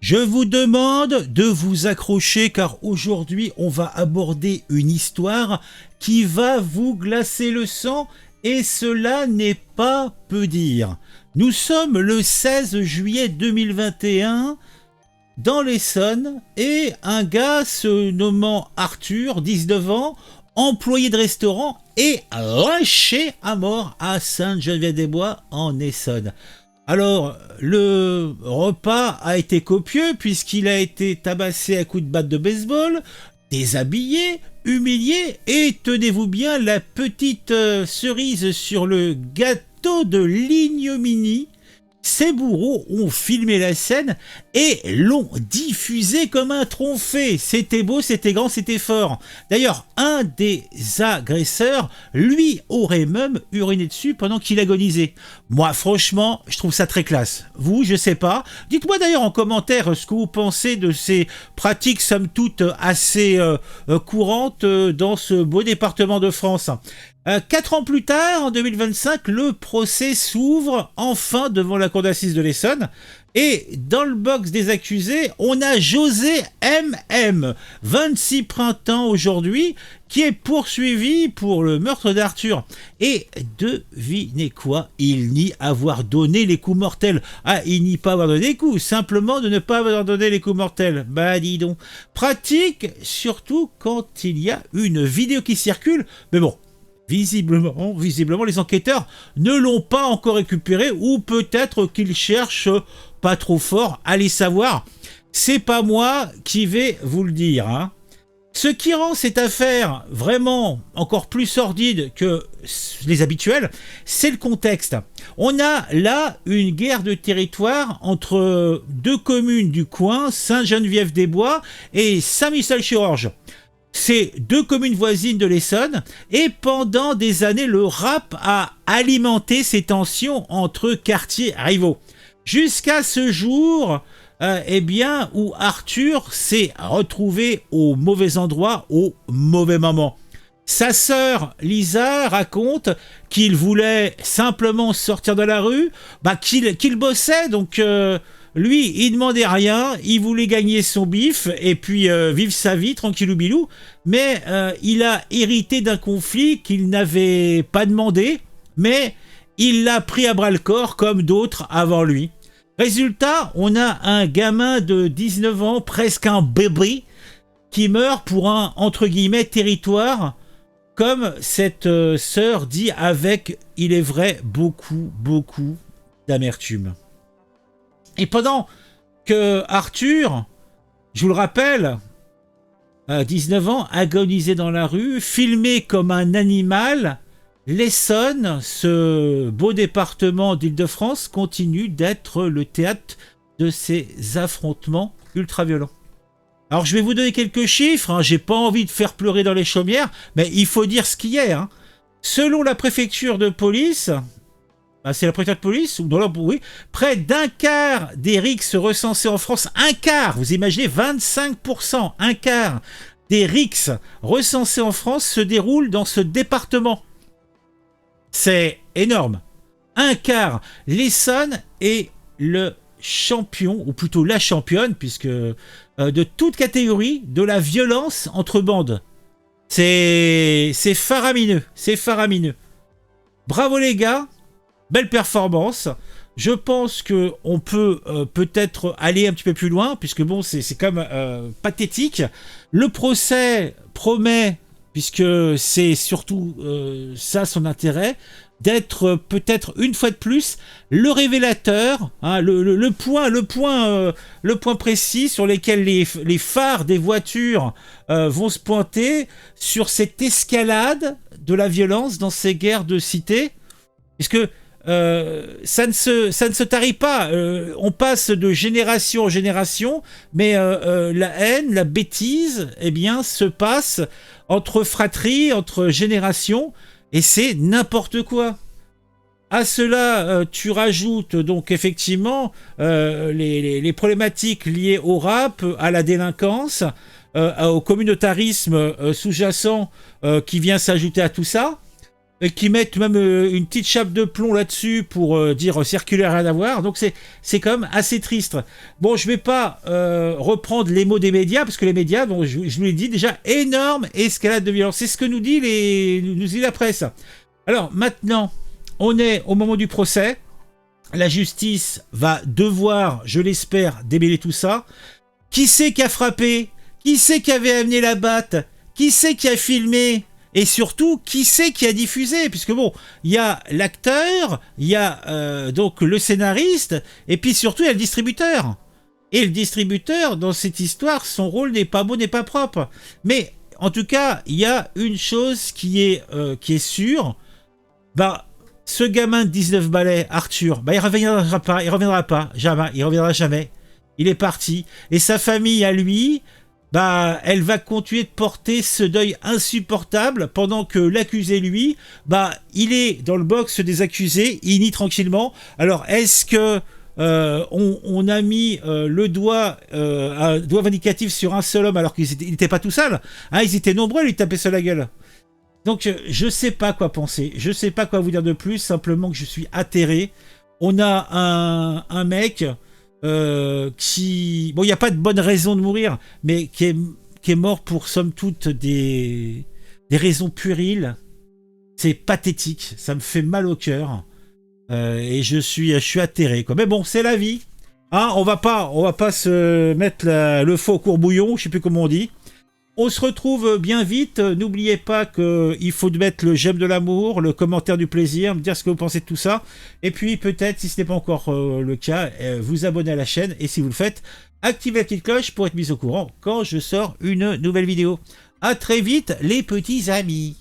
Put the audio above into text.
Je vous demande de vous accrocher car aujourd'hui on va aborder une histoire qui va vous glacer le sang et cela n'est pas peu dire. Nous sommes le 16 juillet 2021 dans l'Essonne et un gars se nommant Arthur, 19 ans, employé de restaurant, est lâché à mort à Sainte-Geneviève-des-Bois en Essonne. Alors, le repas a été copieux puisqu'il a été tabassé à coups de batte de baseball, déshabillé, humilié et, tenez-vous bien, la petite cerise sur le gâteau de l'ignominie, ses bourreaux ont filmé la scène et l'ont diffusé comme un trophée. C'était beau, c'était grand, c'était fort. D'ailleurs, un des agresseurs, lui, aurait même uriné dessus pendant qu'il agonisait. Moi, franchement, je trouve ça très classe. Vous, je sais pas. Dites-moi d'ailleurs en commentaire ce que vous pensez de ces pratiques, somme toute, assez courantes dans ce beau département de France. 4 ans plus tard, en 2025, le procès s'ouvre enfin devant la cour d'assises de l'Essonne. Et dans le box des accusés, on a José M.M., 26 printemps aujourd'hui, qui est poursuivi pour le meurtre d'Arthur. Et devinez quoi, il nie avoir donné les coups mortels. Ah, il nie pas avoir donné les coups, simplement de ne pas avoir donné les coups mortels. Bah dis donc. Pratique, surtout quand il y a une vidéo qui circule. Mais bon. Visiblement, les enquêteurs ne l'ont pas encore récupéré ou peut-être qu'ils cherchent pas trop fort. Allez savoir, c'est pas moi qui vais vous le dire. Hein. Ce qui rend cette affaire vraiment encore plus sordide que les habituels, c'est le contexte. On a là une guerre de territoire entre deux communes du coin, Sainte-Geneviève-des-Bois et Saint-Michel-Chirurge. C'est deux communes voisines de l'Essonne et pendant des années, le rap a alimenté ces tensions entre quartiers rivaux. Jusqu'à ce jour, où Arthur s'est retrouvé au mauvais endroit, au mauvais moment. Sa sœur Lisa raconte qu'il voulait simplement sortir de la rue, qu'il bossait, donc... Lui, il demandait rien, il voulait gagner son bif et puis vivre sa vie tranquillou bilou, mais il a hérité d'un conflit qu'il n'avait pas demandé, mais il l'a pris à bras le corps comme d'autres avant lui. Résultat, on a un gamin de 19 ans, presque un bébé, qui meurt pour un, entre guillemets, territoire, comme cette sœur dit avec, il est vrai, beaucoup d'amertume. Et pendant que Arthur, je vous le rappelle, 19 ans, agonisait dans la rue, filmé comme un animal, l'Essonne, ce beau département d'Île-de-France, continue d'être le théâtre de ces affrontements ultra-violents. Alors je vais vous donner quelques chiffres, hein, j'ai pas envie de faire pleurer dans les chaumières, mais il faut dire ce qui est. Hein. Selon la préfecture de police... c'est la préfecture de police, oui, près d'un quart des rixes recensés en France, un quart, vous imaginez 25%, un quart des rixes recensés en France se déroulent dans ce département. C'est énorme. Un quart. L'Essonne est le champion, ou plutôt la championne, puisque de toute catégorie, de la violence entre bandes. C'est faramineux, c'est faramineux. Bravo les gars. Belle performance. Je pense qu'on peut peut-être aller un petit peu plus loin, puisque bon, c'est quand même pathétique. Le procès promet, puisque c'est surtout ça son intérêt, d'être peut-être une fois de plus le révélateur, hein, le point précis sur lequel les phares des voitures vont se pointer sur cette escalade de la violence dans ces guerres de cité, puisque ça ne se tarit pas. On passe de génération en génération, mais la haine, la bêtise, eh bien, se passe entre fratries, entre générations, et c'est n'importe quoi. À cela, tu rajoutes donc effectivement les problématiques liées au rap, à la délinquance, au communautarisme sous-jacent qui vient s'ajouter à tout ça. et qui mettent même une petite chape de plomb là-dessus pour dire circulaire rien à voir. Donc c'est quand même assez triste. Bon, je vais pas reprendre les mots des médias, parce que les médias, bon, je vous l'ai dit déjà, énorme escalade de violence. C'est ce que nous dit la presse. Alors maintenant, on est au moment du procès. La justice va devoir, je l'espère, démêler tout ça. Qui c'est qui a frappé? Qui c'est qui avait amené la batte? Qui c'est qui a filmé? Et surtout, qui c'est qui a diffusé? Puisque bon, il y a l'acteur, il y a donc le scénariste, et puis surtout, il y a le distributeur. Et le distributeur, dans cette histoire, son rôle n'est pas beau, n'est pas propre. Mais en tout cas, il y a une chose qui est sûre. Bah, ce gamin de 19 balais, Arthur, bah, il reviendra pas, jamais, il reviendra jamais. Il est parti. Et sa famille, à lui, bah, elle va continuer de porter ce deuil insupportable pendant que l'accusé, lui, bah, il est dans le box des accusés, il nie tranquillement. Alors, est-ce que on a mis le doigt, un doigt vindicatif sur un seul homme alors qu'il n'était pas tout seul, hein, ils étaient nombreux à lui taper sur la gueule. Donc, je sais pas quoi penser, je sais pas quoi vous dire de plus, simplement que je suis atterré. On a un mec qui... Bon, il n'y a pas de bonne raison de mourir, mais qui est mort pour, somme toute, des raisons puériles. C'est pathétique, ça me fait mal au cœur. Et je suis atterré, quoi. Mais bon, c'est la vie. Hein, on va pas se mettre le feu au courbouillon, je sais plus comment on dit. On se retrouve bien vite. N'oubliez pas qu'il faut mettre le j'aime de l'amour, le commentaire du plaisir, me dire ce que vous pensez de tout ça. Et puis peut-être, si ce n'est pas encore le cas, vous abonner à la chaîne. Et si vous le faites, activez la petite cloche pour être mis au courant quand je sors une nouvelle vidéo. À très vite les petits amis.